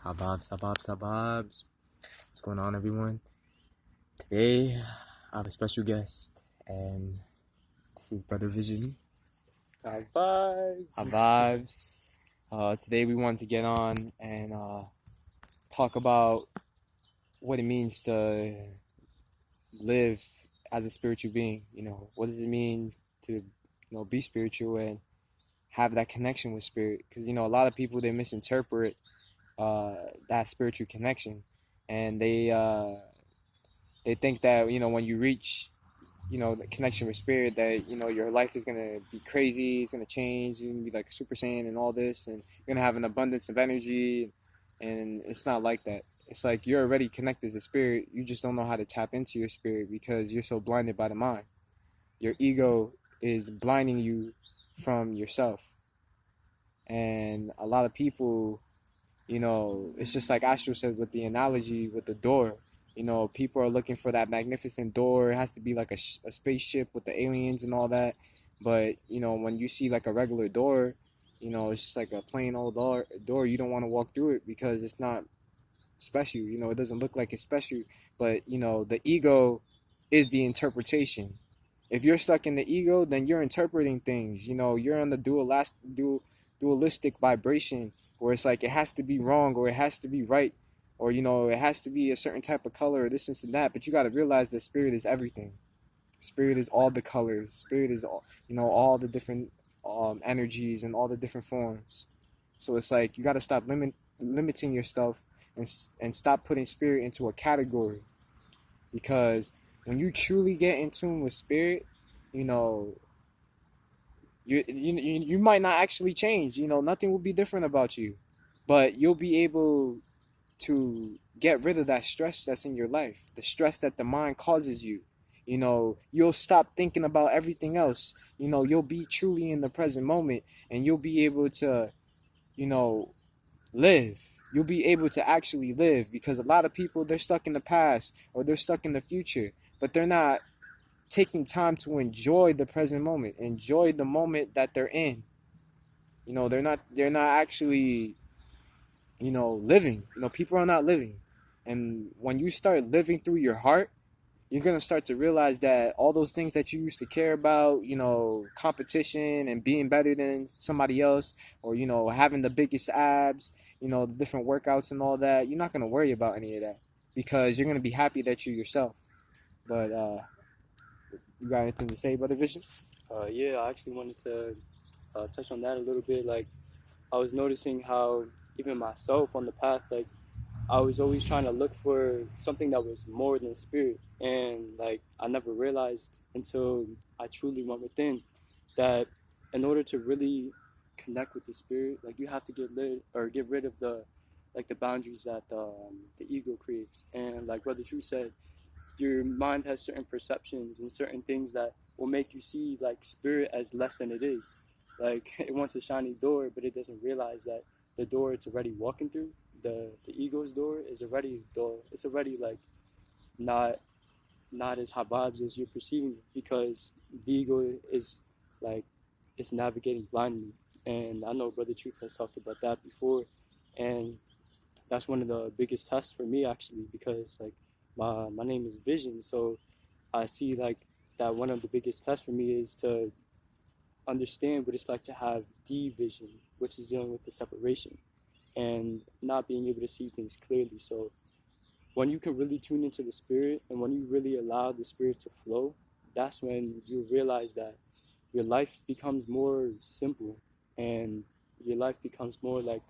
Hababs. What's going on, everyone? Today, I have a special guest, and this is Brother Vision. Hababs. Today, we want to get on and talk about what it means to live as a spiritual being. What does it mean to, be spiritual and have that connection with spirit? Because, a lot of people, they misinterpret that spiritual connection, and they think that when you reach the connection with spirit, that your life is gonna be crazy, it's gonna change, you're gonna be like a super saiyan and all this, and you're gonna have an abundance of energy. And it's not like that. It's like you're already connected to spirit, you just don't know how to tap into your spirit because you're so blinded by the mind. Your ego is blinding you from yourself. And a lot of people, it's just like Astro said with the analogy with the door. People are looking for that magnificent door. It has to be like a spaceship with the aliens and all that. But, when you see like a regular door, it's just like a plain old door. You don't want to walk through it because it's not special. It doesn't look like it's special. But, the ego is the interpretation. If you're stuck in the ego, then you're interpreting things. You're on the dualistic vibration where it's like it has to be wrong or it has to be right, or it has to be a certain type of color or this and that. But you got to realize that spirit is everything. Spirit is all the colors. Spirit is all the different energies and all the different forms. So it's like you got to stop limiting yourself and stop putting spirit into a category, because when you truly get in tune with spirit, you might not actually change. Nothing will be different about you, but you'll be able to get rid of that stress that's in your life, the stress that the mind causes you. You'll stop thinking about everything else. You'll be truly in the present moment, and you'll be able to, live. You'll be able to actually live, because a lot of people, they're stuck in the past or they're stuck in the future, but they're not taking time to enjoy the present moment, enjoy the moment that they're in. They're not actually, living. People are not living. And when you start living through your heart, you're going to start to realize that all those things that you used to care about, competition and being better than somebody else, or, having the biggest abs, the different workouts and all that, you're not going to worry about any of that, because you're going to be happy that you're yourself. But you got anything to say, Brother Vision? Yeah, I actually wanted to touch on that a little bit. Like, I was noticing how even myself on the path, like, I was always trying to look for something that was more than spirit. And, like, I never realized until I truly went within that in order to really connect with the spirit, like, you have to get rid of the boundaries that the ego creates. And like Brother True said, your mind has certain perceptions and certain things that will make you see like spirit as less than it is. Like, it wants a shiny door, but it doesn't realize that the door it's already walking through, the ego's door, is already door. It's already like not as hababs as you're perceiving it, because the ego is like it's navigating blindly. And I know Brother Truth has talked about that before, and that's one of the biggest tests for me actually, because like my name is Vision, so I see like that one of the biggest tests for me is to understand what it's like to have division, which is dealing with the separation and not being able to see things clearly. So when you can really tune into the spirit and when you really allow the spirit to flow, that's when you realize that your life becomes more simple and your life becomes more like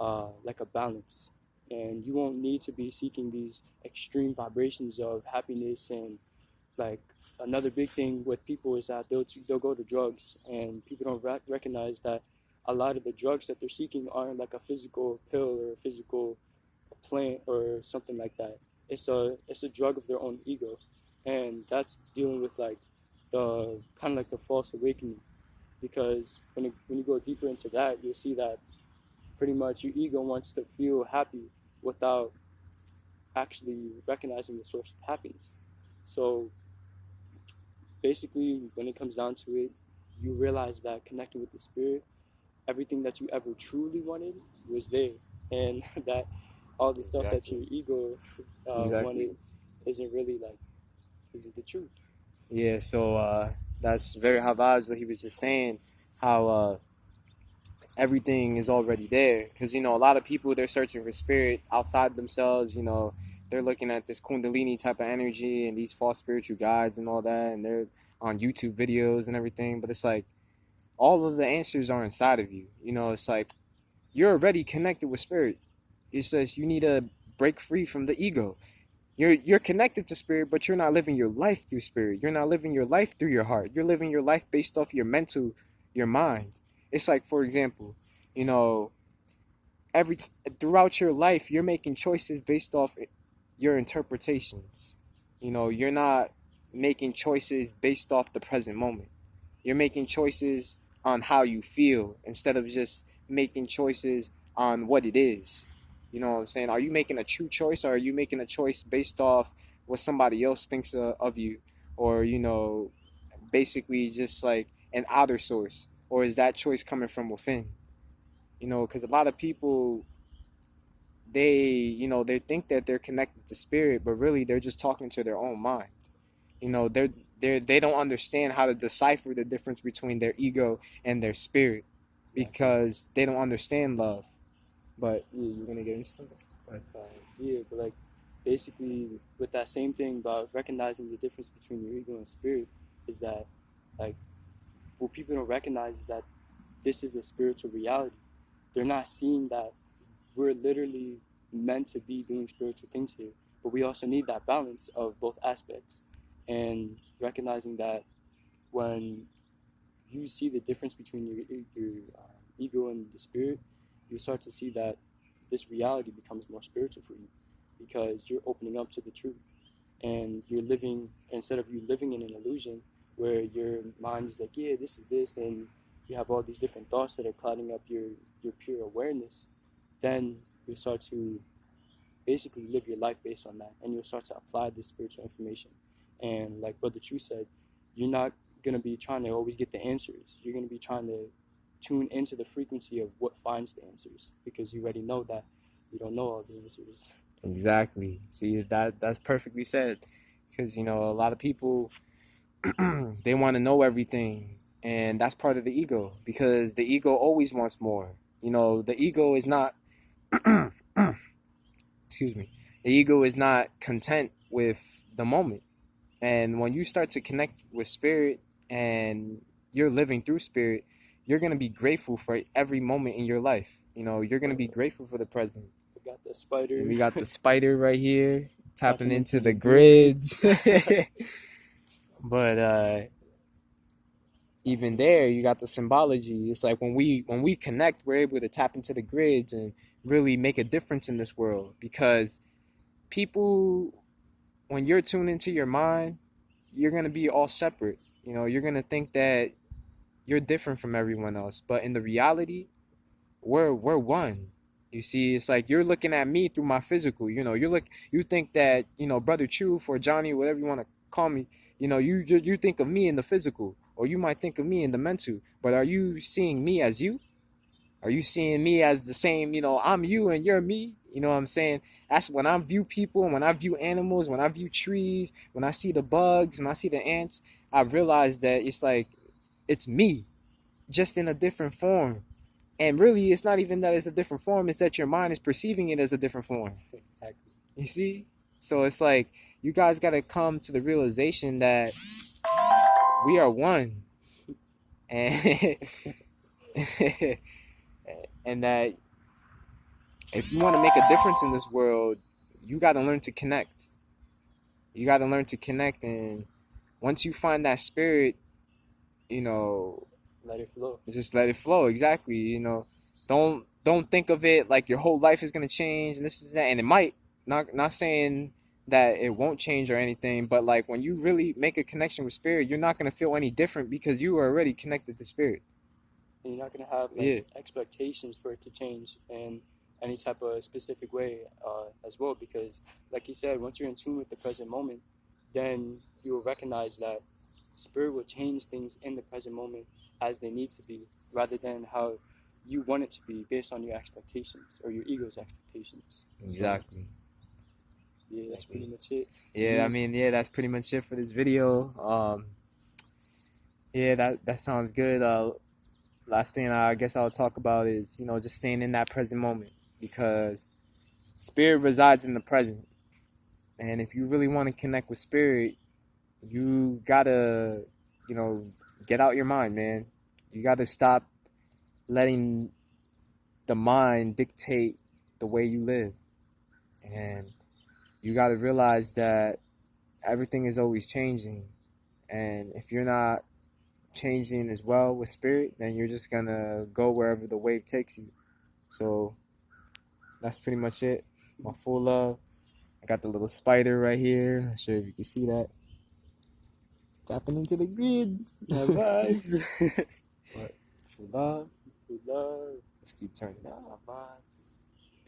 a balance. And you won't need to be seeking these extreme vibrations of happiness. And like another big thing with people is that they'll go to drugs, and people don't recognize that a lot of the drugs that they're seeking aren't like a physical pill or a physical plant or something like that. It's a drug of their own ego, and that's dealing with like the kind of like the false awakening. Because when you go deeper into that, you'll see that pretty much your ego wants to feel happy without actually recognizing the source of happiness. So basically, when it comes down to it, you realize that connecting with the spirit, everything that you ever truly wanted was there. and that all the stuff that Exactly. your ego Exactly. wanted isn't really like isn't the truth. Yeah, so that's very Havaz what he was just saying, how everything is already there. Because, a lot of people, they're searching for spirit outside themselves, they're looking at this Kundalini type of energy and these false spiritual guides and all that, and they're on YouTube videos and everything. But it's like all of the answers are inside of you. It's like you're already connected with spirit. It's just you need to break free from the ego. You're connected to spirit, but you're not living your life through spirit. You're not living your life through your heart. You're living your life based off your mental, your mind. It's like, for example, you know, every throughout your life, you're making choices based off your interpretations. You're not making choices based off the present moment. You're making choices on how you feel instead of just making choices on what it is. You know what I'm saying? Are you making a true choice, or are you making a choice based off what somebody else thinks of you, or basically just like an outer source, or is that choice coming from within? Because a lot of people, they think that they're connected to spirit, but really they're just talking to their own mind. They don't understand how to decipher the difference between their ego and their spirit, because they don't understand love. But yeah, you're gonna get into something. Yeah, but like basically with that same thing about recognizing the difference between your ego and spirit is that like what people don't recognize is that this is a spiritual reality. They're not seeing that we're literally meant to be doing spiritual things here, but we also need that balance of both aspects, and recognizing that when you see the difference between your ego and the spirit, you start to see that this reality becomes more spiritual for you because you're opening up to the truth, and you're living instead of you living in an illusion where your mind is like, yeah, this is this, and you have all these different thoughts that are clouding up your pure awareness. Then you start to basically live your life based on that, and you'll start to apply this spiritual information. And like Brother True said, you're not going to be trying to always get the answers. You're going to be trying to tune into the frequency of what finds the answers, because you already know that you don't know all the answers. Exactly. See, that's perfectly said. Because a lot of people, they want to know everything, and that's part of the ego. Because the ego always wants more. The ego is not. Excuse me. The ego is not content with the moment. And when you start to connect with spirit and you're living through spirit, you're going to be grateful for every moment in your life. You're going to be grateful for the present. We got the spider. We got the spider right here tapping into the grid. grids. But even there, you got the symbology. It's like when we connect, we're able to tap into the grids and really make a difference in this world. Because people, when you're tuned into your mind, you're going to be all separate. You're going to think that you're different from everyone else, but in the reality, we're one. You see, it's like you're looking at me through my physical. You think that Brother Truth or Johnny, whatever you want to call me, you think of me in the physical, or you might think of me in the mental. But are you seeing me as you? Are you seeing me as the same? I'm you and you're me. You know what I'm saying? That's when I view people, when I view animals, when I view trees, when I see the bugs, when I see the ants, I realize that it's like it's me, just in a different form. And really, it's not even that it's a different form, it's that your mind is perceiving it as a different form. Exactly. You see? So it's like you guys got to come to the realization that we are one. And and that if you want to make a difference in this world, you got to learn to connect. You got to learn to connect, and once you find that spirit, Let it flow. just let it flow. Exactly. Don't think of it like your whole life is gonna change and this is that, and it might. Not saying that it won't change or anything, but like when you really make a connection with spirit, you're not gonna feel any different because you are already connected to spirit. And you're not going to have expectations for it to change in any type of specific way as well, because like you said, once you're in tune with the present moment, then you will recognize that spirit will change things in the present moment as they need to be, rather than how you want it to be based on your expectations or your ego's expectations. Exactly. So, yeah, that's pretty much it. Yeah, I mean, yeah, that's pretty much it for this video. Yeah, that sounds good. Last thing I guess I'll talk about is, just staying in that present moment, because spirit resides in the present. And if you really want to connect with spirit, you gotta, get out your mind, man. You gotta stop letting the mind dictate the way you live. And you gotta realize that everything is always changing. And if you're not changing as well with spirit, then you're just gonna go wherever the wave takes you. So that's pretty much it. My full love. I got the little spider right here. Not sure if you can see that. Tapping into the grids. My vibes. But full love. Good love. Let's keep turning out. Vibes.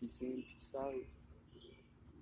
Peace in, peace out.